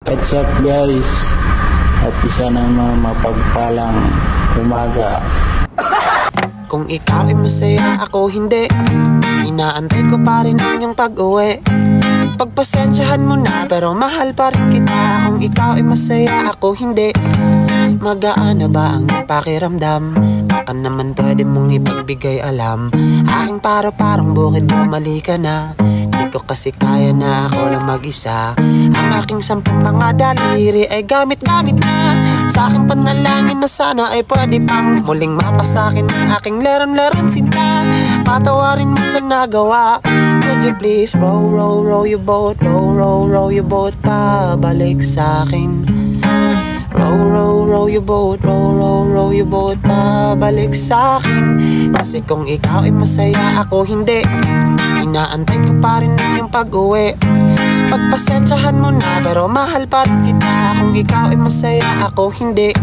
What's up guys? At isa ng mga mapagpalang umaga. Kung ikaw ay masaya, ako hindi. Inaantay ko pa rin ang iyong pag-uwi. Pagpasensyahan mo na, pero mahal pa rin kita. Kung ikaw ay masaya, ako hindi. Magaan na ba ang pakiramdam? Baka naman pwede mong ipagbigay alam. Aking paro-parang bukid, bumalik ka na. Di ko kasi kaya na ako lang mag-isa. Ang aking 10 mga daliri ay gamit-gamit na. Sa aking panalangin na sana ay pwede pang muling mapasakin ang aking leron-leron sinta. Patawarin mo sa nagawa. Could you please row, row, row your boat, row, row, row your boat, pabalik sa akin. Row, row, row your boat, row, row, row your boat, pabalik sa akin. Kasi kung ikaw ay masaya, ako hindi. Inaantay ko pa rin ang iyong pag-uwi. Pagpasensyahan mo na, pero mahal pa rin kita. Kung ikaw ay masaya, ako hindi.